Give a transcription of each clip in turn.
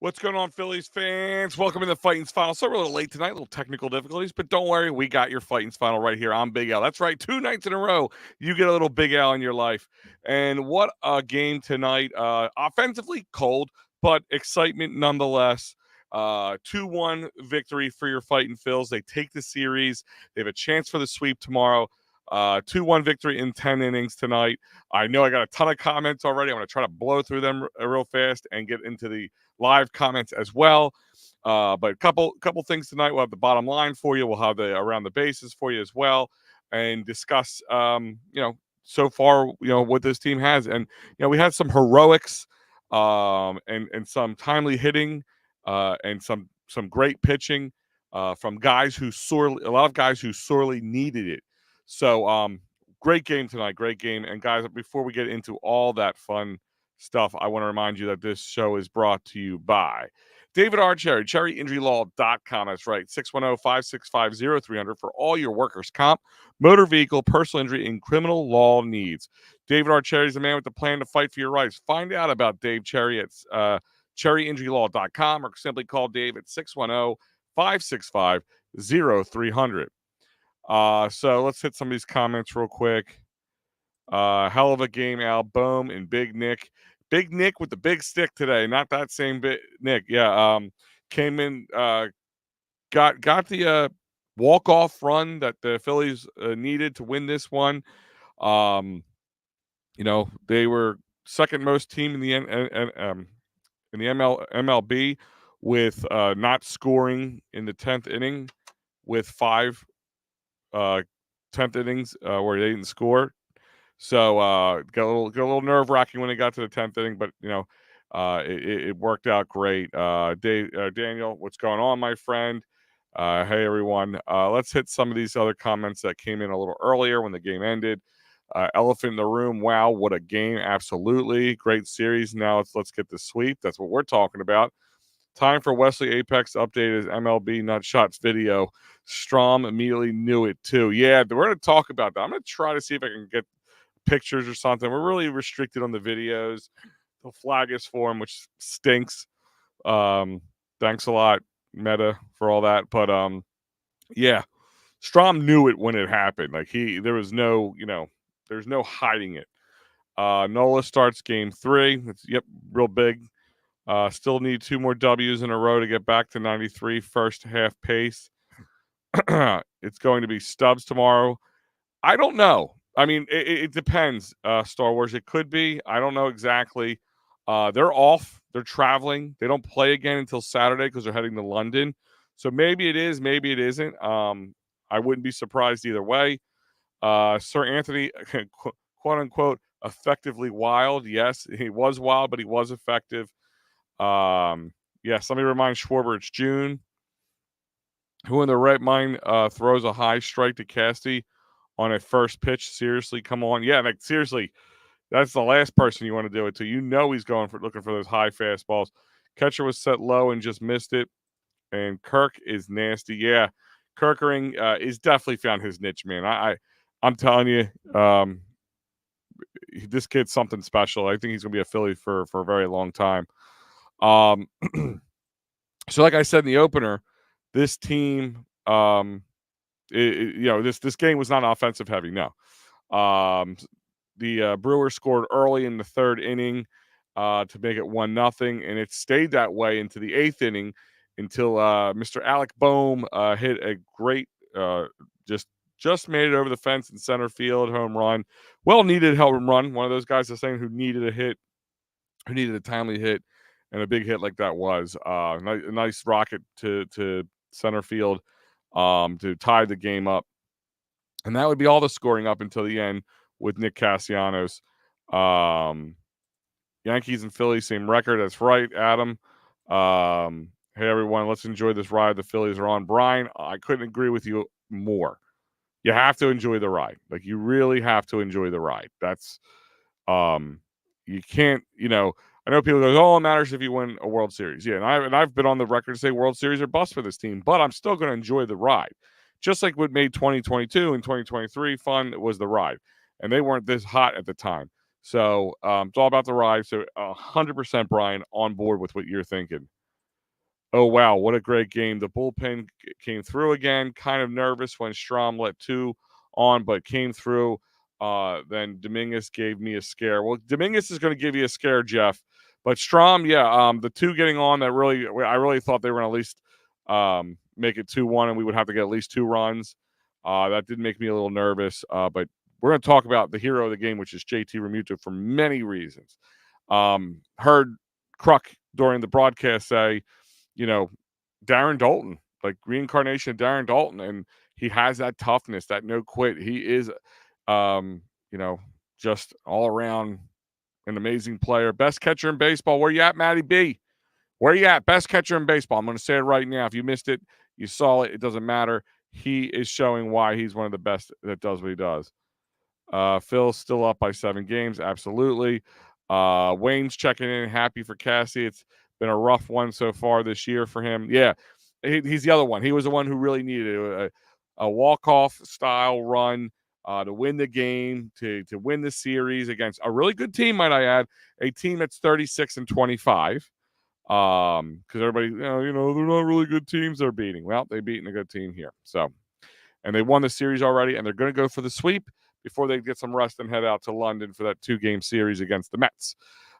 What's going on, Phillies fans? Welcome to the Fighting's Final. So we're a little late tonight, a little technical difficulties, but don't worry, we got your Fighting's Final right here. I'm Big Al. That's right, 2 nights in a row, you get a little Big Al in your life. And what a game tonight. Offensively cold, but excitement nonetheless. 2-1 victory for your Fighting Phils. They take the series. They have a chance for the sweep tomorrow. 2-1 victory in 10 innings tonight. I know I got a ton of comments already. I'm going to try to blow through them real fast and get into the live comments as well. But a couple things tonight. We'll have the bottom line for you. We'll have the around the bases for you as well, and discuss so far what this team has. And we had some heroics, and some timely hitting, and some great pitching from guys who a lot of guys who sorely needed it. So great game tonight, great game. And guys, before we get into all that fun stuff, I want to remind you that this show is brought to you by David R. Cherry, cherryinjurylaw.com. That's right, 610-565-0300 for all your workers' comp, motor vehicle, personal injury, and criminal law needs. David R. Cherry is the man with the plan to fight for your rights. Find out about Dave Cherry at cherryinjurylaw.com or simply call Dave at 610-565-0300. So let's hit some of these comments real quick. Hell of a game, Al. Boom and Big Nick. Big Nick with the big stick today. Not that same Nick. Yeah. Came in, got the walk-off run that the Phillies needed to win this one. They were second most team in the MLB with not scoring in the 10th inning, with 5 10th innings where they didn't score. So got a little nerve wracking when they got to the 10th inning, but it worked out great. Daniel, what's going on, my friend? Hey everyone. Let's hit some of these other comments that came in a little earlier when the game ended. Elephant in the room. Wow, what a game! Absolutely great series. Now let's get the sweep. That's what we're talking about. Time for Wesley Apex to update his MLB Nutshots video. Strom immediately knew it too. Yeah, we're going to talk about that. I'm going to try to see if I can get pictures or something. We're really restricted on the videos. They'll flag us for them, which stinks. Thanks a lot, Meta, for all that. But yeah, Strom knew it when it happened. Like there was no hiding it. Nola starts game 3. It's real big. Still need 2 more W's in a row to get back to 93 first half pace. It's going to be Stubbs tomorrow. I don't know. I mean, it depends, Star Wars. It could be. I don't know exactly. They're off. They're traveling. They don't play again until Saturday because they're heading to London. So maybe it is. Maybe it isn't. I wouldn't be surprised either way. Sir Anthony, quote unquote, effectively wild. Yes, he was wild, but he was effective. Yes, let me remind Schwarber it's June. Who in the right mind throws a high strike to Casty on a first pitch? Seriously, come on. Yeah, like seriously, that's the last person you want to do it to. He's looking for those high fastballs. Catcher was set low and just missed it. And Kirk is nasty. Yeah, Kirkering is definitely found his niche, man. I'm telling you, this kid's something special. I think he's gonna be a Philly for a very long time. So like I said in the opener, this team, this game was not offensive heavy. No, the Brewers scored early in the 3rd inning to make it 1-0, and it stayed that way into the 8th inning until Mr. Alec Boehm hit a great, just made it over the fence in center field home run. Well needed home run. One of those guys the same who needed a hit, who needed a timely hit, and a big hit like that was a nice rocket to center field to tie the game up. And that would be all the scoring up until the end with Nick Castellanos. Yankees and Phillies, same record. That's right, Adam. Hey, everyone, let's enjoy this ride the Phillies are on. Brian, I couldn't agree with you more. You have to enjoy the ride. Like, you really have to enjoy the ride. That's, you can't, I know people go, oh, it matters if you win a World Series. Yeah, and I've been on the record to say World Series are bust for this team, but I'm still going to enjoy the ride. Just like what made 2022 and 2023 fun was the ride. And they weren't this hot at the time. So it's all about the ride. So 100%, Brian, on board with what you're thinking. Oh, wow, what a great game. The bullpen came through again, kind of nervous when Strom let 2 on, but came through. Then Dominguez gave me a scare. Well, Dominguez is going to give you a scare, Jeff. But Strom, yeah, the 2 getting on that I really thought they were going to at least make it 2-1 and we would have to get at least 2 runs. That did make me a little nervous. But we're going to talk about the hero of the game, which is JT Realmuto, for many reasons. Heard Kruk during the broadcast say, Darren Daulton, like reincarnation of Darren Daulton, and he has that toughness, that no quit. He is, um, you know, just all around an amazing player. Best catcher in baseball. Where you at, Matty B? Where you at? Best catcher in baseball. I'm going to say it right now. If you missed it, you saw it. It doesn't matter. He is showing why he's one of the best that does what he does. Phil's still up by 7 games. Absolutely. Wayne's checking in. Happy for Cassie. It's been a rough one so far this year for him. Yeah, he's the other one. He was the one who really needed a walk-off style run to win the game, to win the series against a really good team, might I add, a team that's 36-25. Because everybody, they're not really good teams they're beating. Well, they've beaten a good team here. So, and they won the series already, and they're going to go for the sweep before they get some rest and head out to London for that 2-game series against the Mets.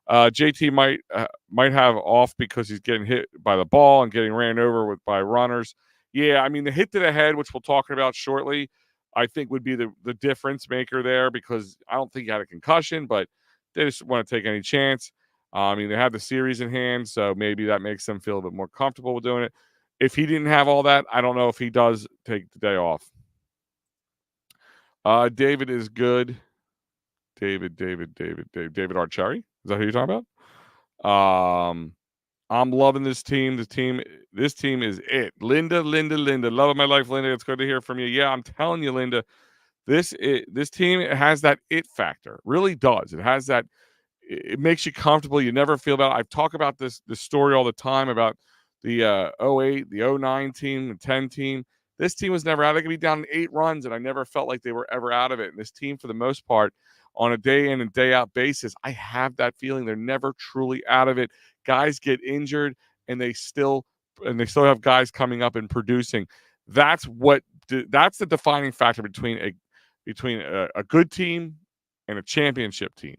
JT might have off because he's getting hit by the ball and getting ran over by runners. Yeah, I mean, the hit to the head, which we'll talk about shortly, I think would be the difference maker there, because I don't think he had a concussion, but they just want to take any chance. I mean, they have the series in hand, so maybe that makes them feel a bit more comfortable with doing it. If he didn't have all that, I don't know if he does take the day off. David is good. David Archeri. Is that who you're talking about? I'm loving this team. This team is it. Linda. Love of my life, Linda. It's good to hear from you. Yeah, I'm telling you, Linda, this team has that it factor. Really does. It has that. It makes you comfortable. You never feel about it. I've talked about this story all the time about the 08, the 09 team, the 10 team. This team was never out. They could be down 8 runs, and I never felt like they were ever out of it. And this team, for the most part, on a day in and day out basis, I have that feeling they're never truly out of it. Guys get injured, and they still have guys coming up and producing. That's the defining factor between a good team and a championship team.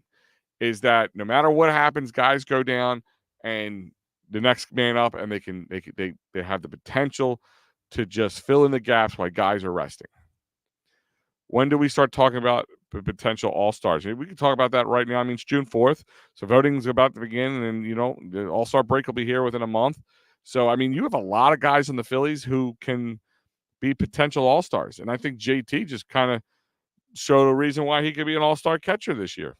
Is that no matter what happens, guys go down and the next man up, and they have the potential to just fill in the gaps while guys are resting. When do we start talking about potential all-stars? We can talk about that right now. I mean, it's June 4th, so voting is about to begin, and the all-star break will be here within a month. So, I mean, you have a lot of guys in the Phillies who can be potential all-stars, and I think JT just kind of showed a reason why he could be an all-star catcher this year.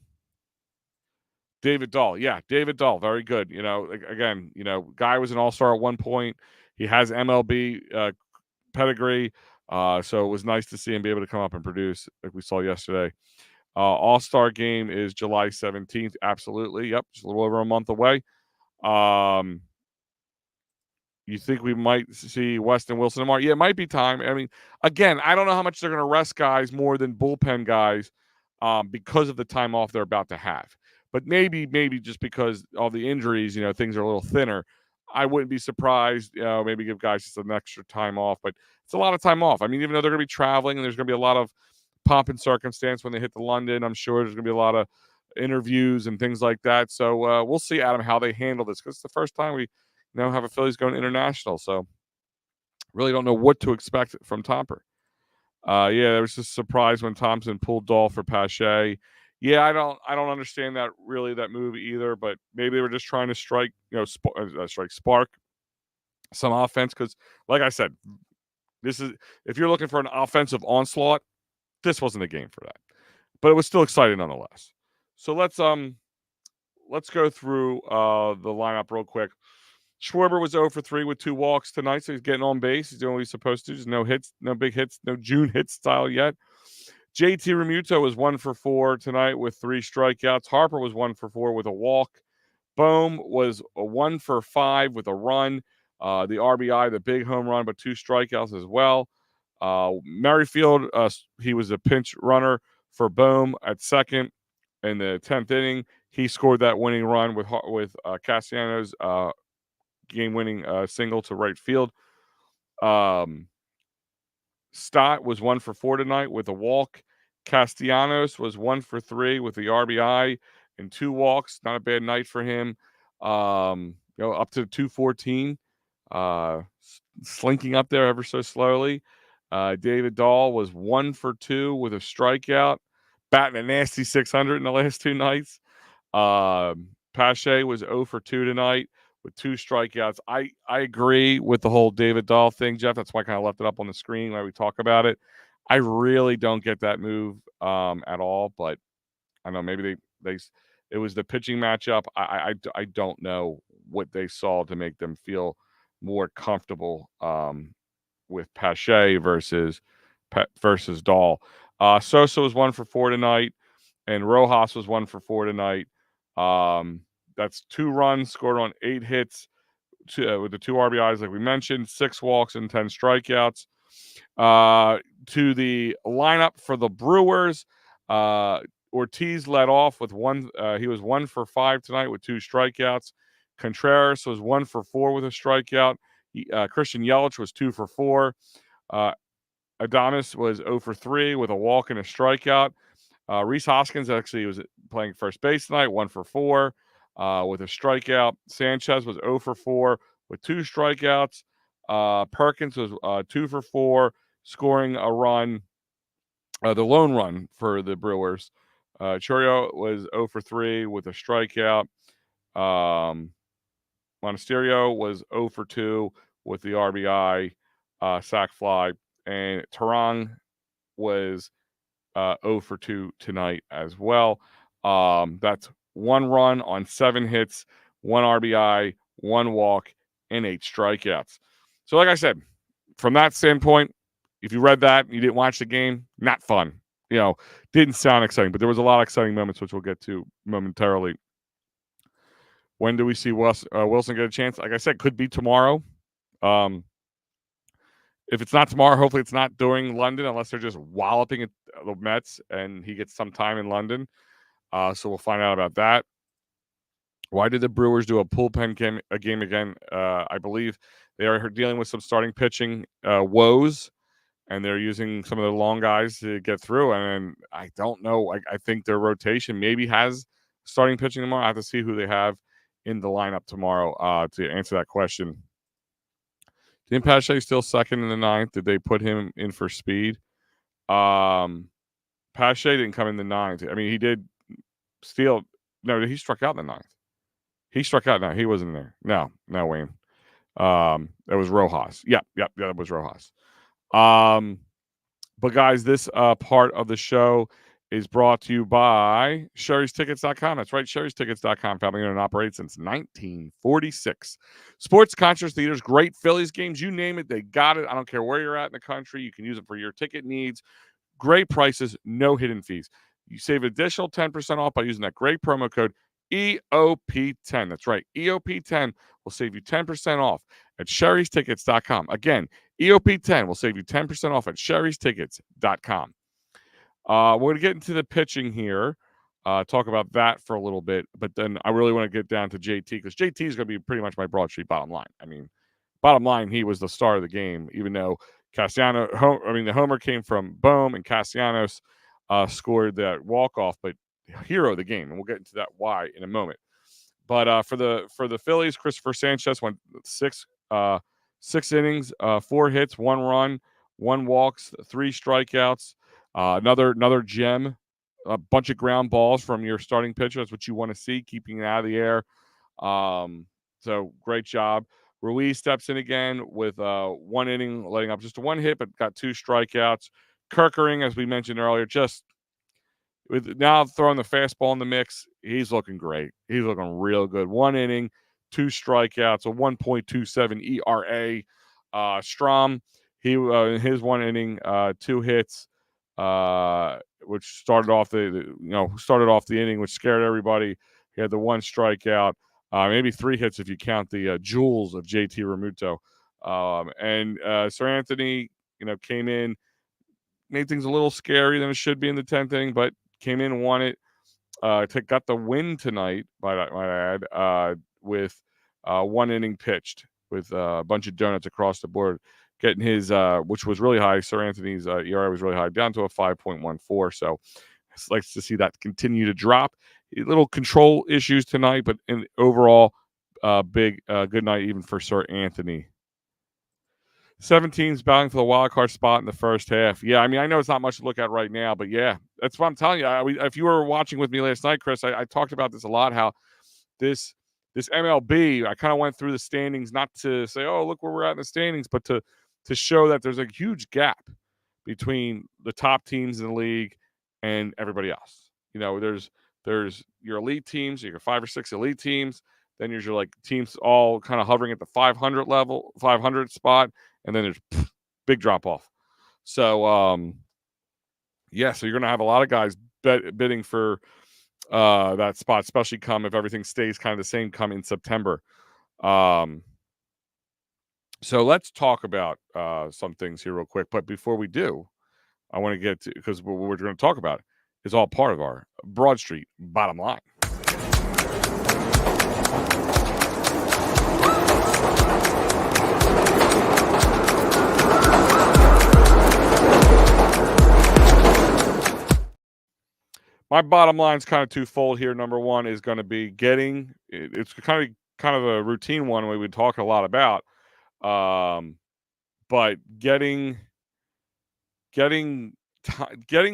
David Dahl. Yeah, David Dahl. Very good. Again, guy was an all-star at one point. He has MLB pedigree. So it was nice to see him be able to come up and produce like we saw yesterday. All-star game is July 17th. Absolutely. Yep. Just a little over a month away. You think we might see Weston Wilson tomorrow? Yeah, it might be time. I mean, again, I don't know how much they're going to rest guys more than bullpen guys because of the time off they're about to have. But maybe just because all the injuries, things are a little thinner. I wouldn't be surprised, maybe give guys just an extra time off. But it's a lot of time off. I mean, even though they're going to be traveling and there's going to be a lot of pomp and circumstance when they hit the London, I'm sure there's going to be a lot of interviews and things like that. So we'll see, Adam, how they handle this, because it's the first time we have a Phillies going international. So really don't know what to expect from Tomper. Yeah, there was just a surprise when Thompson pulled Dahl for Pache. Yeah, I don't understand that move either, but maybe they were just trying to spark some offense, because like I said, this is, if you're looking for an offensive onslaught, this wasn't a game for that. But it was still exciting nonetheless. So let's go through the lineup real quick. Schwarber was 0 for 3 with 2 walks tonight, so he's getting on base. He's doing what he's supposed to. Just no hits, no big hits, no June hit style yet. JT Realmuto was 1 for 4 tonight with 3 strikeouts. Harper was 1 for 4 with a walk. Bohm was a 1 for 5 with a run. The RBI, the big home run, but 2 strikeouts as well. Merrifield, he was a pinch runner for Bohm at second in the 10th inning. He scored that winning run with Castellanos game-winning single to right field. Stott was 1 for 4 tonight with a walk. Castellanos was 1 for 3 with the RBI and 2 walks. Not a bad night for him. Up to 214. Slinking up there ever so slowly. David Dahl was 1 for 2 with a strikeout, batting a nasty 600 in the last 2 nights. Pache was 0 for 2 tonight with 2 strikeouts. I agree with the whole David Dahl thing, Jeff. That's why I kind of left it up on the screen while we talk about it. I really don't get that move at all, but I don't know, maybe they it was the pitching matchup. I don't know what they saw to make them feel more comfortable with Pache versus Dahl. Sosa was 1 for 4 tonight, and Rojas was 1 for 4 tonight. That's 2 runs scored on 8 hits with the 2 RBIs, like we mentioned, 6 walks and 10 strikeouts. To the lineup for the Brewers, Ortiz led off with 1. He was 1 for 5 tonight with 2 strikeouts. Contreras was 1 for 4 with a strikeout. Christian Yelich was 2 for 4. Adames was 0 for 3 with a walk and a strikeout. Rhys Hoskins actually was playing first base tonight, 1 for 4 with a strikeout. Sanchez was 0 for 4 with 2 strikeouts. Perkins was 2 for 4, scoring a run, the lone run for the Brewers. Churio was 0 for 3 with a strikeout. Monasterio was 0 for 2 with the RBI, sac fly. And Terang was 0 for 2 tonight as well. That's 1 run on 7 hits, 1 RBI, 1 walk, and 8 strikeouts. So, like I said, from that standpoint, if you read that and you didn't watch the game, not fun. Didn't sound exciting, but there was a lot of exciting moments, which we'll get to momentarily. When do we see Wilson get a chance? Like I said, could be tomorrow. If it's not tomorrow, hopefully it's not during London, unless they're just walloping at the Mets and he gets some time in London. So we'll find out about that. Why did the Brewers do a bullpen game again? I believe they are dealing with some starting pitching woes, and they're using some of the long guys to get through. And I don't know. I think their rotation maybe has starting pitching tomorrow. I have to see who they have in the lineup tomorrow to answer that question. Didn't Pache still second in the 9th? Did they put him in for speed? Pache didn't come in the 9th. I mean, he did steal. No, he struck out in the 9th. He struck out. No, he wasn't there. No, Wayne. That was Rojas. Yep, that was Rojas. But guys, this part of the show is brought to you by Sherry'sTickets.com. That's right, Sherry'sTickets.com, family owned and operated since 1946. Sports, concerts, theaters, great Phillies games, you name it, they got it. I don't care where you're at in the country. You can use it for your ticket needs. Great prices, no hidden fees. You save additional 10% off by using that great promo code EOP10. That's right, EOP10 will save you 10% off at Sherry'sTickets.com. Again, EOP10 will save you 10% off at Sherry'sTickets.com. We're going to get into the pitching here, talk about that for a little bit, but then I really want to get down to JT because JT is going to be pretty much my Broad Street bottom line. I mean, bottom line, he was the star of the game, even though the homer came from Bohm and Castellanos scored that walk-off, but hero of the game, and we'll get into that why in a moment. But for the Phillies, Christopher Sanchez went 6 innings, 4 hits, 1 run, 1 walks, 3 strikeouts. Another gem, a bunch of ground balls from your starting pitcher. That's what you want to see, keeping it out of the air. So great job. Ruiz steps in again with 1 inning, letting up just 1 hit, but got 2 strikeouts. Kerkering, as we mentioned earlier, just with now throwing the fastball in the mix, he's looking great. He's looking real good. 1 inning, 2 strikeouts, a 1.27 ERA. Strom, he in his 1 inning, 2 hits, which started off the inning, which scared everybody. He had the 1 strikeout, maybe 3 hits if you count the jewels of JT Realmuto. And Sir Anthony, came in, made things a little scary than it should be in the 10th inning, but came in, won it. Got the win tonight, might I add, with 1 inning pitched with a bunch of donuts across the board, getting his, which was really high. Sir Anthony's ERA was really high, down to a 5.14. So it's nice to see that continue to drop. A little control issues tonight, but overall, good night even for Sir Anthony. 7 teams battling for the wild card spot in the first half. Yeah, I mean, I know it's not much to look at right now, but yeah, that's what I'm telling you. If you were watching with me last night, Chris, I talked about this a lot. How this MLB, I kind of went through the standings, not to say, oh, look where we're at in the standings, but to show that there's a huge gap between the top teams in the league and everybody else. You know, there's your elite teams, your 5 or 6 elite teams. Then there's your like teams all kind of hovering at the 500 level, 500 spot, and then there's big drop off. So yeah, so you're gonna have a lot of guys bidding for that spot, especially come if everything stays kind of the same come in September. So let's talk about some things here real quick. But before we do, I want to get to, because what we're going to talk about is all part of our Broad Street bottom line. My bottom line is kind of twofold here. Number one is going to be getting, it's kind of a routine one we would talk a lot about, but getting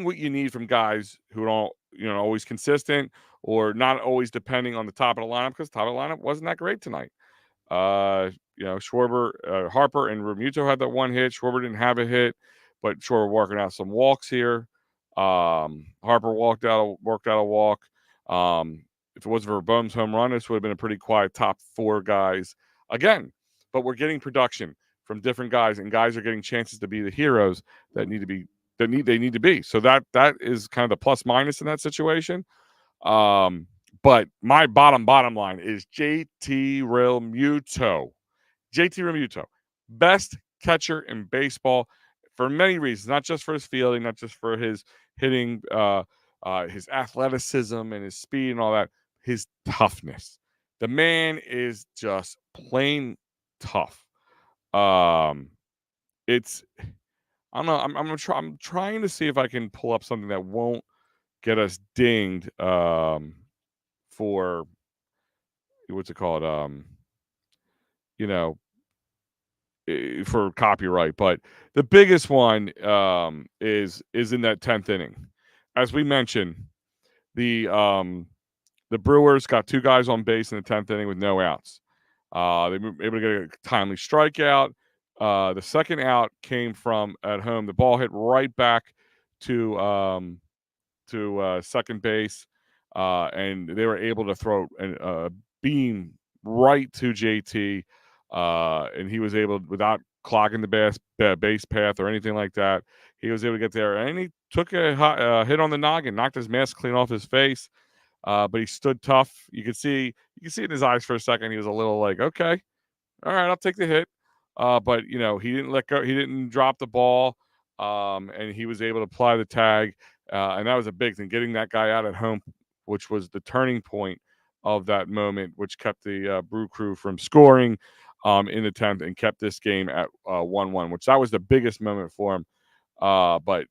what you need from guys who don't, always consistent or not always depending on the top of the lineup, because top of the lineup wasn't that great tonight. Schwarber, Harper, and Realmuto had that one hit. Schwarber didn't have a hit, but Schwarber working out some walks here. Harper worked out a walk. If it wasn't for Bohm's home run, this would have been a pretty quiet top 4 guys again. But we're getting production from different guys, and guys are getting chances to be the heroes that need to be. So that is kind of the plus minus in that situation. But my bottom line is JT Realmuto. JT Realmuto, best catcher in baseball for many reasons, not just for his fielding, not just for his hitting, his athleticism and his speed and all that, his toughness. The man is just plain tough. It's, I don't know. I'm trying to see if I can pull up something that won't get us dinged for what's it called? For copyright. But the biggest one is in that 10th inning. As we mentioned, the Brewers got 2 guys on base in the 10th inning with no outs. They were able to get a timely strikeout. The second out came from at home. The ball hit right back to second base, and they were able to throw a beam right to JT, and he was able, without clogging the base path or anything like that, he was able to get there, and he took a hit on the noggin, knocked his mask clean off his face, but he stood tough. You could see in his eyes for a second, he was a little like, okay, all right, I'll take the hit. But he didn't let go. He didn't drop the ball, and he was able to apply the tag, and that was a big thing. Getting that guy out at home, which was the turning point of that moment, which kept the Brew Crew from scoring in the 10th and kept this game at 1-1. Which that was the biggest moment for him. But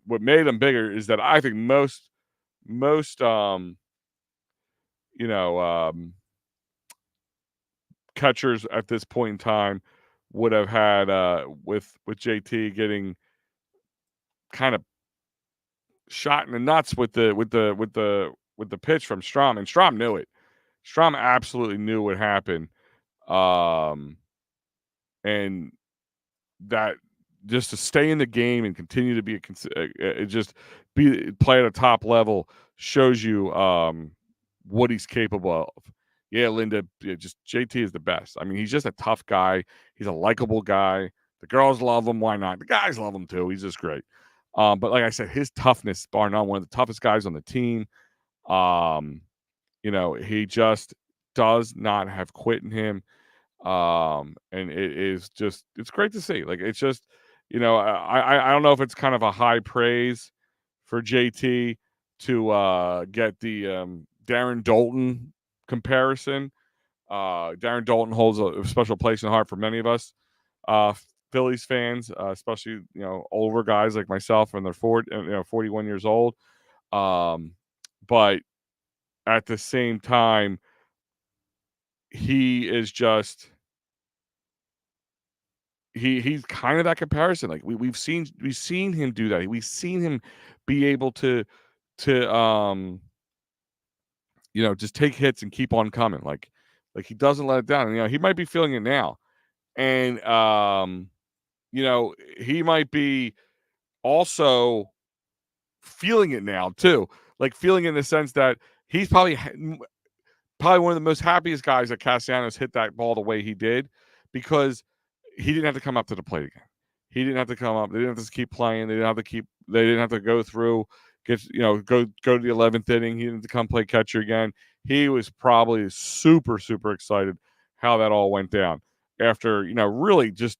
what made him bigger is that I think most catchers at this point in time would have had with JT getting kind of shot in the nuts with the pitch from Strom, and Strom knew it. Strom absolutely knew what happened, and that just to stay in the game and continue to be play at a top level shows you what he's capable of. Yeah, Linda, just JT is the best. I mean, he's just a tough guy. He's a likable guy. The girls love him. Why not? The guys love him too. He's just great. But like I said, his toughness, bar none, one of the toughest guys on the team. He just does not have quit in him. And it's great to see. Like, it's just, I don't know if it's kind of a high praise for JT to get the Darren Daulton comparison. Darren Dalton holds a special place in the heart for many of us Phillies fans, especially older guys like myself, and they're 41 years old. But at the same time, he is just he's kind of that comparison. Like we've seen him do that. We've seen him be able to just take hits and keep on coming. Like he doesn't let it down. And, he might be feeling it now, and he might be also feeling it now too. Like feeling in the sense that he's probably one of the most happiest guys that Castellanos hit that ball the way he did, because he didn't have to come up to the plate again. He didn't have to come up. They didn't have to keep playing. They didn't have to go through, go to the 11th inning. He didn't have to come play catcher again. He was probably super, super excited how that all went down after, really just,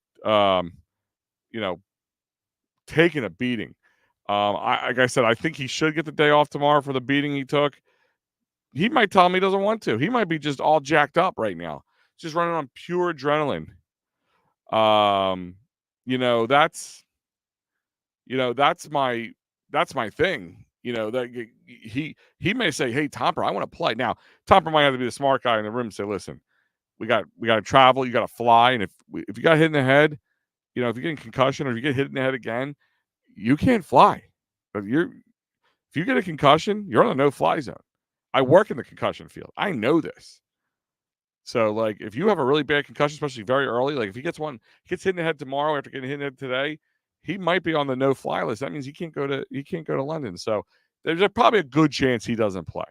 taking a beating. Like I said, I think he should get the day off tomorrow for the beating he took. He might tell me he doesn't want to. He might be just all jacked up right now, just running on pure adrenaline. That's my thing. That he may say, "Hey, Tomper, I want to play." Now, Tomper might have to be the smart guy in the room and say, "Listen, we got to travel. You got to fly, and if you got hit in the head, if you're getting concussion or if you get hit in the head again, you can't fly. But if you get a concussion, you're on a no-fly zone. I work in the concussion field. I know this. So, like, if you have a really bad concussion, especially very early, like if he gets hit in the head tomorrow after getting hit in the head today, he might be on the no-fly list. That means he can't go to London. So there's probably a good chance he doesn't play.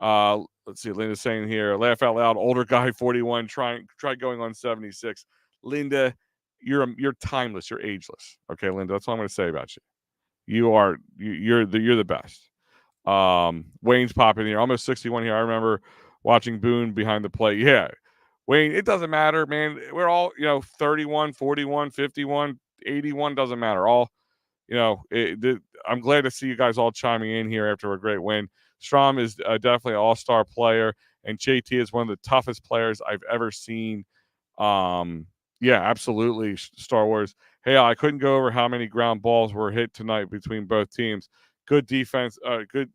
Let's see. Linda's saying here, laugh out loud. Older guy, 41, try going on 76. Linda, you're timeless. You're ageless. Okay, Linda. That's what I'm going to say about you. You're the best. Wayne's popping here. Almost 61 here. I remember watching Boone behind the plate. Yeah. Wayne, it doesn't matter, man. We're all, 31, 41, 51, 81, doesn't matter. All, I'm glad to see you guys all chiming in here after a great win. Strom is definitely an all-star player, and JT is one of the toughest players I've ever seen. Yeah, absolutely, Star Wars. Hey, I couldn't go over how many ground balls were hit tonight between both teams. Good defense. Good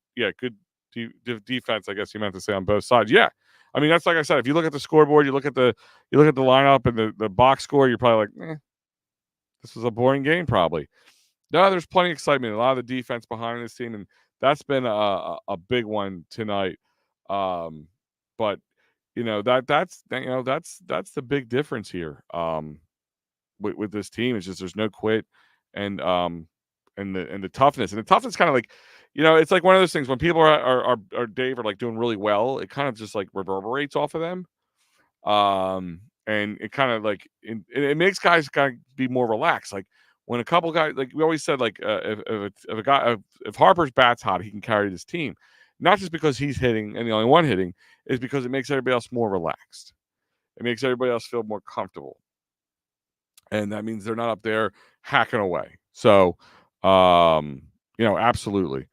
defense, I guess you meant to say, on both sides. Yeah. I mean, that's like I said, if you look at the scoreboard, you look at the lineup and the box score, you're probably like, this was a boring game probably. No, there's plenty of excitement. A lot of the defense behind this team, and that's been a big one tonight. But that's the big difference here. With this team, it's just there's no quit, and the toughness, and the toughness kind of like, it's like one of those things when people are Dave are like doing really well, it kind of just like reverberates off of them. And it kind of like it makes guys kind of be more relaxed. Like when a couple guys, like we always said, like if Harper's bat's hot, he can carry this team, not just because he's hitting and the only one hitting, is because it makes everybody else more relaxed. It makes everybody else feel more comfortable, and that means they're not up there hacking away. So, absolutely.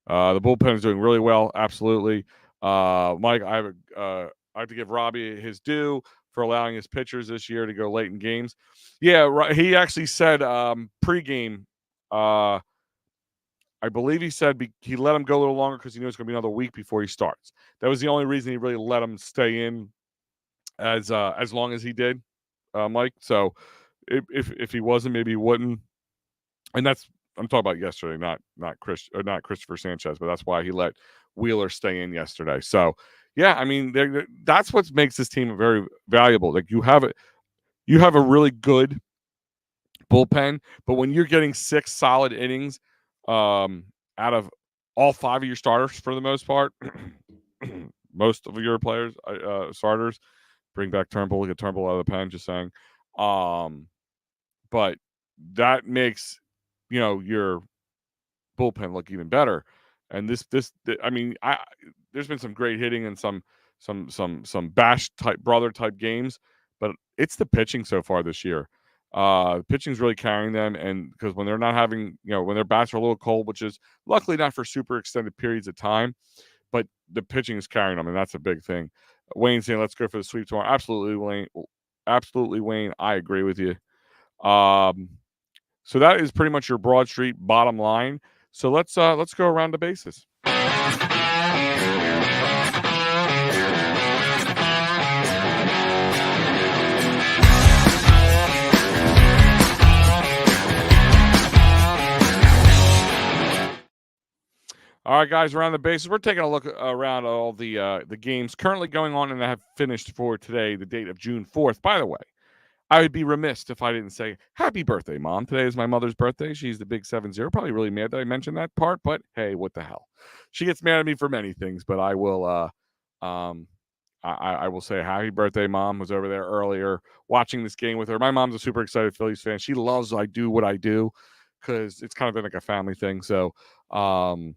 The bullpen is doing really well. Absolutely. Mike, I have to give Robbie his due for allowing his pitchers this year to go late in games. Yeah, he actually said pregame, I believe he said he let him go a little longer because he knew it's going to be another week before he starts. That was the only reason he really let him stay in as long as he did, Mike. So if he wasn't, maybe he wouldn't. And I'm talking about yesterday, not Christopher Sanchez, but that's why he let Wheeler stay in yesterday. So, yeah, I mean, that's what makes this team very valuable. Like you have a really good bullpen, but when you're getting 6 solid innings out of all 5 of your starters for the most part, most of your players starters, bring back Turnbull, get Turnbull out of the pen. Just saying, but that makes your bullpen look even better. And I mean, there's been some great hitting and some bash type brother type games, but it's the pitching so far this year. Pitching's really carrying them, and because when they're not having, when their bats are a little cold, which is luckily not for super extended periods of time, but the pitching is carrying them, and that's a big thing. Wayne saying, let's go for the sweep tomorrow. Absolutely, Wayne. Absolutely, Wayne. I agree with you. So that is pretty much your Broad Street bottom line. So let's go around the bases. All right, guys, around the bases. We're taking a look around all the games currently going on and that have finished for today, the date of June 4th. By the way, I would be remiss if I didn't say happy birthday, Mom. Today is my mother's birthday. She's the big 7-0. Probably really mad that I mentioned that part, but hey, what the hell? She gets mad at me for many things, but I will I will say happy birthday, Mom. Was over there earlier watching this game with her. My mom's a super excited Phillies fan. She loves I do what I do because it's kind of been like a family thing. So happy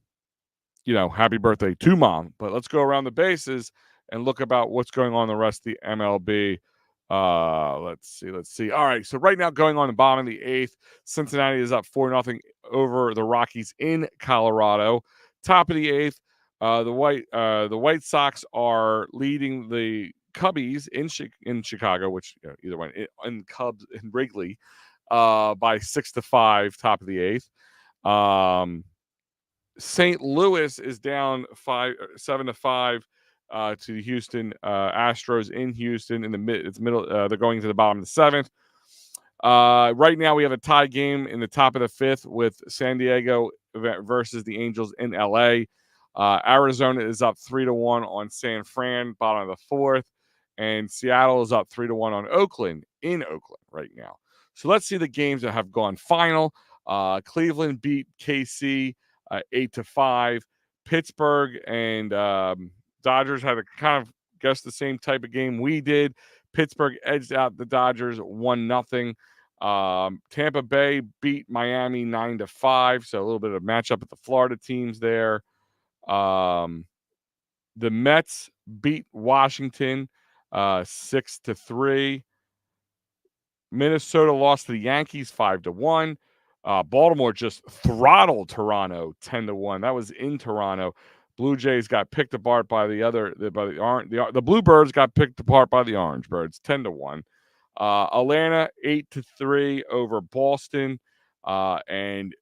birthday to Mom. But let's go around the bases and look about what's going on in the rest of the MLB. Let's see. All right, so right now going on the bottom of the 8th, Cincinnati is up 4-0 over the Rockies in Colorado. Top of the 8th, the White Sox are leading the Cubbies in Chicago, which either one in Cubs in Wrigley, by 6-5. Top of the 8th. St. Louis is down 7-5 to the Houston Astros in Houston in the middle. They're going to the bottom of the 7th. Right now, we have a tie game in the top of the 5th with San Diego versus the Angels in LA. Arizona is up 3-1 on San Fran, bottom of the 4th, and Seattle is up 3-1 on Oakland in Oakland right now. So let's see the games that have gone final. Cleveland beat KC 8-5. Pittsburgh and Dodgers had a kind of guess the same type of game we did. Pittsburgh edged out the Dodgers 1-0. Tampa Bay beat Miami 9-5. So a little bit of matchup with the Florida teams there. The Mets beat Washington 6-3. Minnesota lost to the Yankees 5-1. Baltimore just throttled Toronto 10-1. That was in Toronto. Blue Jays got picked apart by the Bluebirds got picked apart by the Orange Birds 10-1. Atlanta 8-3 over Boston, and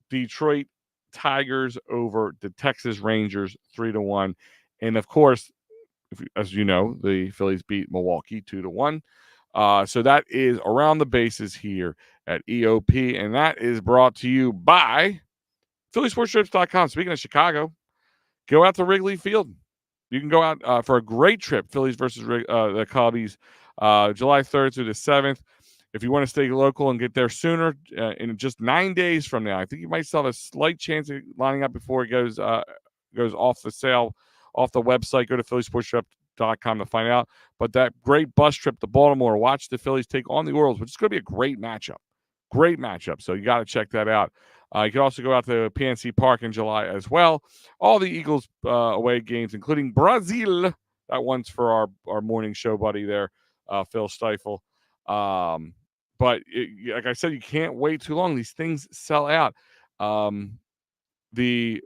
Detroit Tigers over the Texas Rangers 3-1. And of course, as you know, the Phillies beat Milwaukee 2-1. So that is around the bases here at EOP, and that is brought to you by PhillySportsTrips.com. Speaking of Chicago, go out to Wrigley Field. You can go out for a great trip, Phillies versus the Cubbies, July 3rd through the 7th. If you want to stay local and get there sooner, in just 9 days from now, I think you might still have a slight chance of lining up before it goes off the sale, off the website. Go to PhillySportsTrips.com to find out. But that great bus trip to Baltimore, watch the Phillies take on the Orioles, which is going to be a great matchup. Great matchup. So you got to check that out. You can also go out to PNC Park in July as well. All the Eagles away games, including Brazil. That one's for our morning show buddy there, Phil Stifle. But like I said, you can't wait too long. These things sell out. The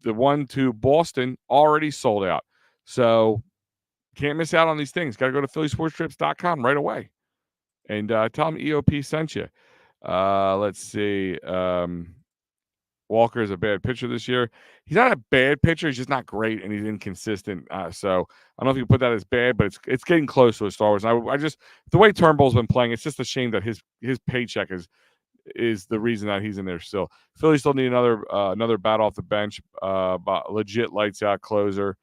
one to Boston already sold out. So can't miss out on these things. Got to go to PhillySportsTrips.com right away. And tell them EOP sent you. Let's see. Walker is a bad pitcher this year. He's not a bad pitcher. He's just not great, and he's inconsistent. So I don't know if you put that as bad, but it's getting close to a Star Wars. I just the way Turnbull's been playing, it's just a shame that his paycheck is the reason that he's in there still. Phillies still need another bat off the bench, legit lights out closer.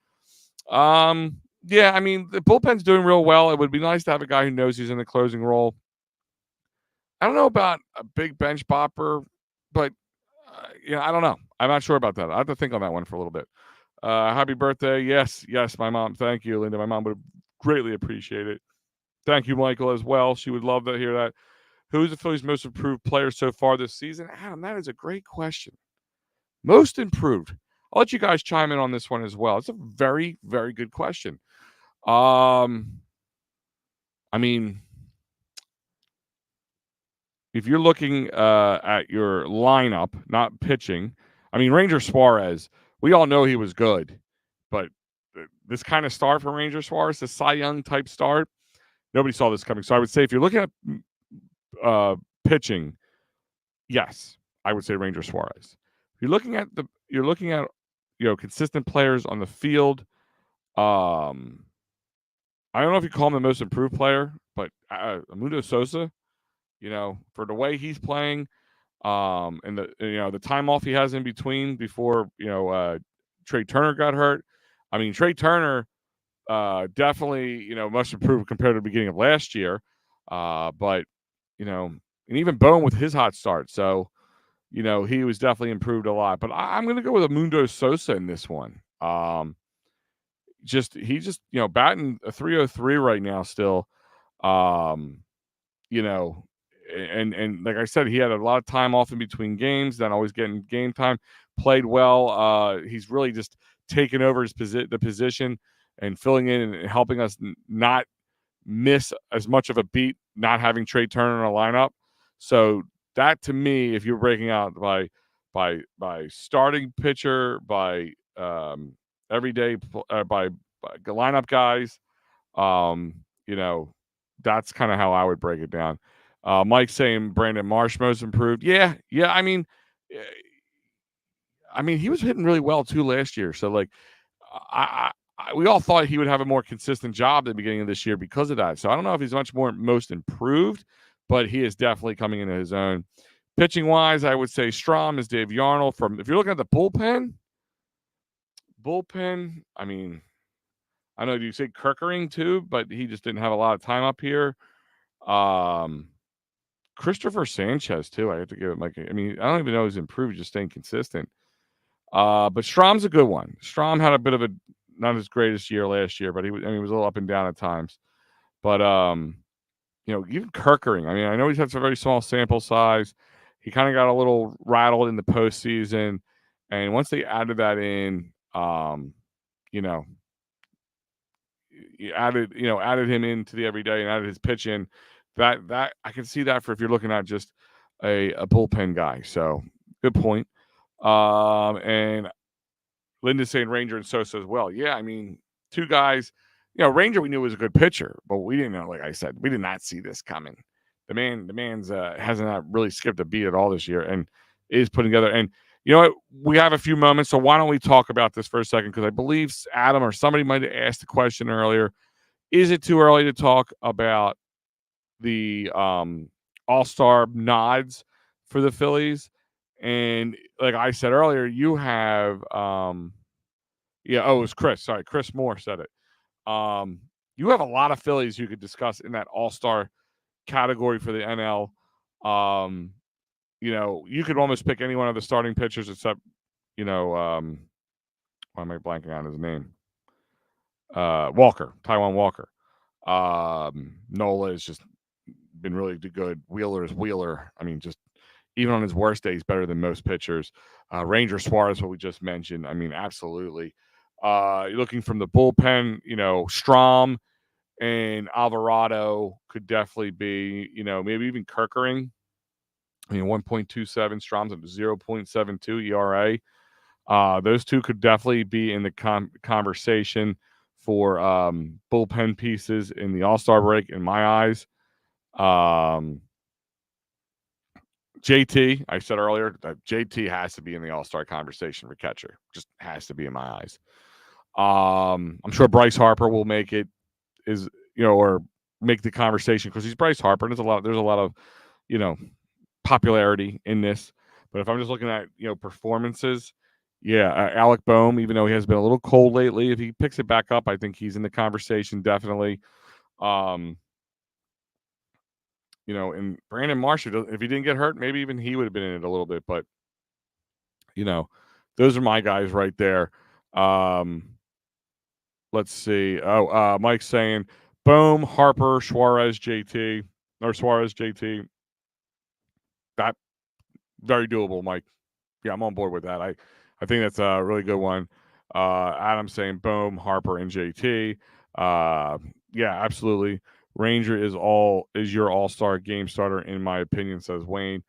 Yeah, I mean the bullpen's doing real well. It would be nice to have a guy who knows he's in the closing role. I don't know about a big bench bopper, but I don't know. I'm not sure about that. I have to think on that one for a little bit. Happy birthday. Yes, my mom. Thank you, Linda. My mom would greatly appreciate it. Thank you, Michael, as well. She would love to hear that. Who is the Phillies' most improved player so far this season? Adam, that is a great question. Most improved. I'll let you guys chime in on this one as well. It's a very, very good question. I mean, if you're looking at your lineup, not pitching, I mean, Ranger Suarez, we all know he was good, but this kind of start from Ranger Suarez, the Cy Young type start, nobody saw this coming. So I would say if you're looking at pitching, yes, I would say Ranger Suarez. If you're looking at consistent players on the field. I don't know if you call him the most improved player, but Mundo Sosa, for the way he's playing, and the time off he has in between before Trey Turner got hurt. I mean, Trey Turner definitely much improved compared to the beginning of last year, but and even Bone with his hot start, so he was definitely improved a lot. But I'm going to go with a Mundo Sosa in this one. He's just batting a 303 right now still. And like I said, he had a lot of time off in between games, then always getting game time, played well. He's really just taken over the position and filling in and helping us not miss as much of a beat, not having Trey Turner in a lineup. So that, to me, if you're breaking out by starting pitcher, by everyday by lineup guys, that's kind of how I would break it down. Mike saying Brandon Marsh most improved. Yeah. I mean, he was hitting really well too last year. So we all thought he would have a more consistent job at the beginning of this year because of that. So I don't know if he's much more most improved, but he is definitely coming into his own. Pitching wise, I would say Strom is Dave Yarnell. If you're looking at the bullpen, I mean, I know you say Kirkering too, but he just didn't have a lot of time up here. Christopher Sanchez too. I have to give it I don't even know he's improved, just staying consistent. But Strom's a good one. Strom had a bit of a not his greatest year last year, but he was a little up and down at times. But even Kirkering. I know he's had a very small sample size. He kind of got a little rattled in the postseason, and once they added that in, added him into the everyday and added his pitch in. That I can see that for if you're looking at just a bullpen guy. So good point. And Linda's saying Ranger and Sosa as well. Yeah, two guys. Ranger we knew was a good pitcher, but we didn't know. Like I said, we did not see this coming. The man's hasn't really skipped a beat at all this year, and is putting together. And you know what? We have a few moments, so why don't we talk about this for a second? Because I believe Adam or somebody might have asked the question earlier: is it too early to talk about the All-Star nods for the Phillies? And like I said earlier, you have it was Chris. Sorry, Chris Moore said it. You have a lot of Phillies you could discuss in that All-Star category for the NL. You could almost pick any one of the starting pitchers except, why am I blanking on his name? Taijuan Walker. Nola has just been really good. Wheeler is Wheeler. Just even on his worst day, he's better than most pitchers. Ranger Suarez, what we just mentioned. Absolutely. You're looking from the bullpen, Strom and Alvarado could definitely be, maybe even Kirkering. 1.27, Strom's at 0.72 ERA. Those two could definitely be in the conversation for bullpen pieces in the All-Star break, in my eyes. JT, I said earlier that JT has to be in the All-Star conversation for catcher. Just has to be in my eyes. I'm sure Bryce Harper will make it, or make the conversation because he's Bryce Harper. And there's a lot of, popularity in this. But if I'm just looking at, performances, Alec Boehm, even though he has been a little cold lately, if he picks it back up, I think he's in the conversation definitely. And Brandon Marsh, if he didn't get hurt, maybe even he would have been in it a little bit. But, those are my guys right there. Let's see. Mike's saying Boehm, Harper, Suarez, JT. That very doable, Mike. Yeah, I'm on board with that. I think that's a really good one. Adam's saying Boehm, Harper, and JT. Yeah, absolutely. Ranger is your all-star game starter, in my opinion, says Wayne.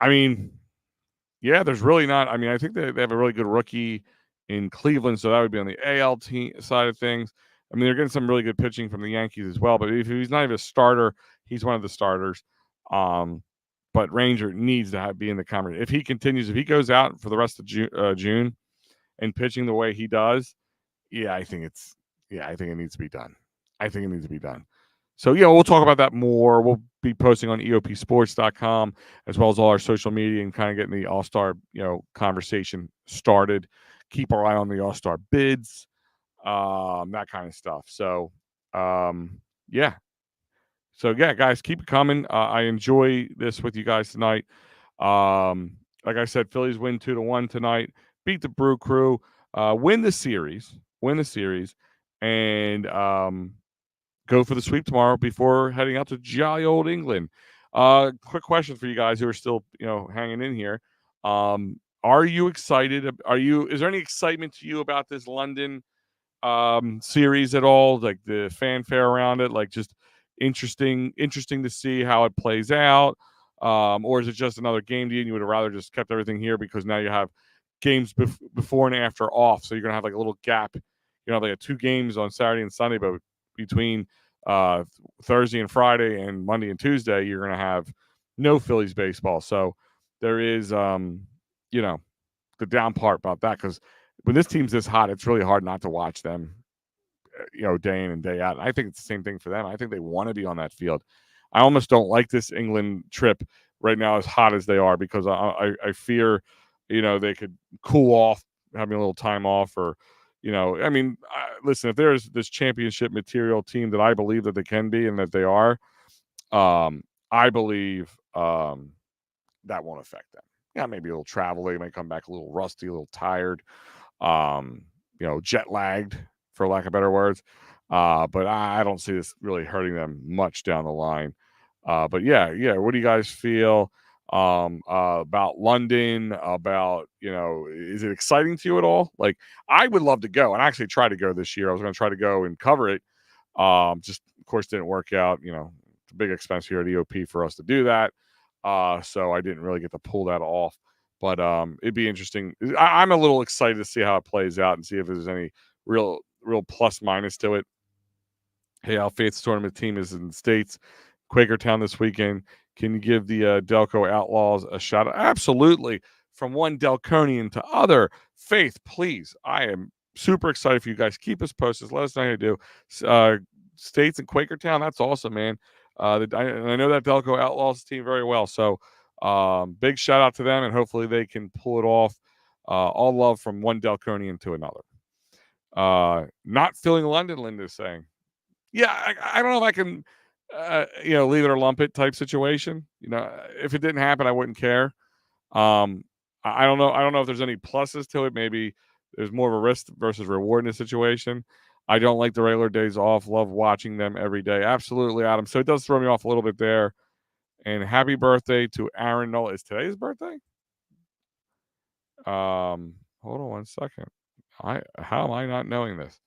There's really not. I think they have a really good rookie in Cleveland, so that would be on the AL side of things. I mean, they're getting some really good pitching from the Yankees as well, but if he's not even a starter, he's one of the starters. But Ranger needs to be in the conversation. If he continues, if he goes out for the rest of June and pitching the way he does, I think it needs to be done. I think it needs to be done. So, we'll talk about that more. We'll be posting on eopsports.com as well as all our social media and kind of getting the All-Star, conversation started. Keep our eye on the All-Star bids, that kind of stuff. So, yeah. So, guys, keep it coming. I enjoy this with you guys tonight. Like I said, Phillies win 2-1 tonight. Beat the Brew Crew. Win the series. And go for the sweep tomorrow before heading out to jolly old England. Quick question for you guys who are still, hanging in here. Are you excited? Is there any excitement to you about this London series at all? Like the fanfare around it, like just interesting to see how it plays out. Or is it just another game to you and you would have rather just kept everything here because now you have games before and after off. So you're going to have like a little gap. You know, like 2 games on Saturday and Sunday, but between Thursday and Friday and Monday and Tuesday, you're going to have no Phillies baseball. So there is, the down part about that because when this team's this hot, it's really hard not to watch them, day in and day out. And I think it's the same thing for them. I think they want to be on that field. I almost don't like this England trip right now as hot as they are because I fear, they could cool off, having a little time off or, listen, if there's this championship material team that I believe that they can be and that they are, I believe that won't affect them. Yeah, maybe a little travel. They might come back a little rusty, a little tired, jet lagged, for lack of better words. But I don't see this really hurting them much down the line. But yeah. What do you guys feel about London? About, is it exciting to you at all? Like, I would love to go and actually try to go this year. I was going to try to go and cover it. Just, of course, didn't work out. It's a big expense here at EOP for us to do that. So I didn't really get to pull that off. But it'd be interesting. I'm a little excited to see how it plays out and see if there's any real plus minus to it. Hey, Al Faith's tournament team is in the States, Quakertown this weekend. Can you give the Delco Outlaws a shout out? Absolutely. From one Delconian to other. Faith, please. I am super excited for you guys. Keep us posted. Let us know how you do. States and Quakertown, that's awesome, man. I know that Delco Outlaws team very well. So big shout out to them, and hopefully they can pull it off. All love from one Delconian to another. Not feeling London, Linda's saying. Yeah, I don't know if I can, leave it or lump it type situation. If it didn't happen, I wouldn't care. I don't know. I don't know if there's any pluses to it. Maybe there's more of a risk versus reward in this situation. I don't like the regular days off. Love watching them every day. Absolutely, Adam. So it does throw me off a little bit there. And happy birthday to Aaron Nola. Is today's birthday? Hold on one second. How am I not knowing this?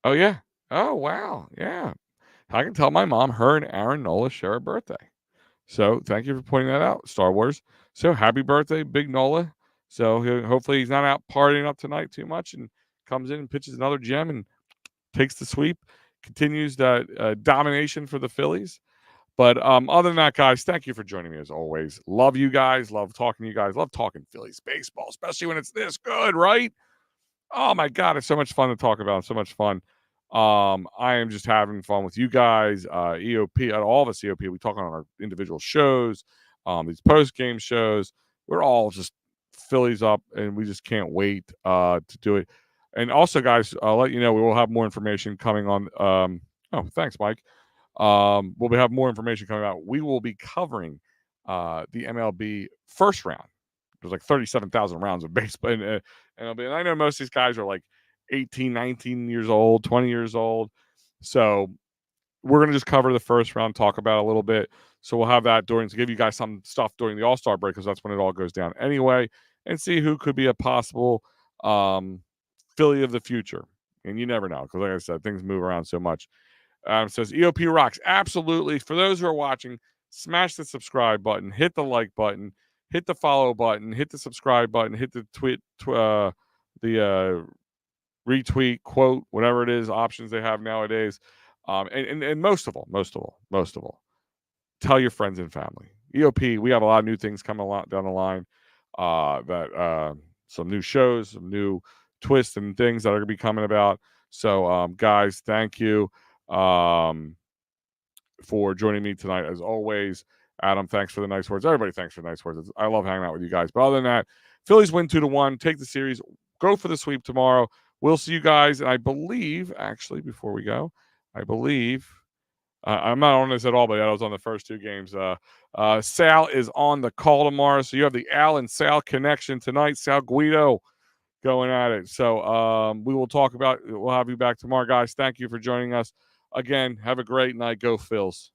Oh, yeah. Oh, wow. Yeah. I can tell my mom, her and Aaron Nola share a birthday. So thank you for pointing that out, Star Wars. So happy birthday, Big Nola. So hopefully he's not out partying up tonight too much and comes in and pitches another gem and takes the sweep, continues that domination for the Phillies. But other than that, guys, thank you for joining me as always. Love you guys. Love talking to you guys. Love talking Phillies baseball, especially when it's this good, right? Oh my God, it's so much fun to talk about. So much fun. I am just having fun with you guys. EOP, all of us EOP, we talk on our individual shows, these post-game shows. We're all just Phillies up, and we just can't wait to do it. And also, guys, I'll let you know we will have more information coming on. Oh, thanks, Mike. We'll have more information coming out. We will be covering the MLB first round. There's like 37,000 rounds of baseball in MLB. And I know most of these guys are like 18, 19 years old, 20 years old. So we're going to just cover the first round, talk about it a little bit. So we'll have that to give you guys some stuff during the All-Star break because that's when it all goes down anyway, and see who could be a possible Philly of the future. And you never know because, like I said, things move around so much. Says EOP rocks. Absolutely. For those who are watching, smash the subscribe button, hit the like button, hit the follow button, hit the subscribe button, hit the retweet, quote, whatever it is, options they have nowadays. And most of all, tell your friends and family. EOP, we have a lot of new things coming down the line. Some new shows, some new twists and things that are going to be coming about. So, guys, thank you for joining me tonight. As always, Adam, thanks for the nice words. Everybody, thanks for the nice words. I love hanging out with you guys. But other than that, Phillies win 2-1. Take the series. Go for the sweep tomorrow. We'll see you guys. And I believe, actually, before we go, I'm not on this at all, but I was on the first two games. Sal is on the call tomorrow. So you have the Al and Sal connection tonight. Sal Guido going at it. So we'll have you back tomorrow, guys. Thank you for joining us. Again, have a great night. Go Phils.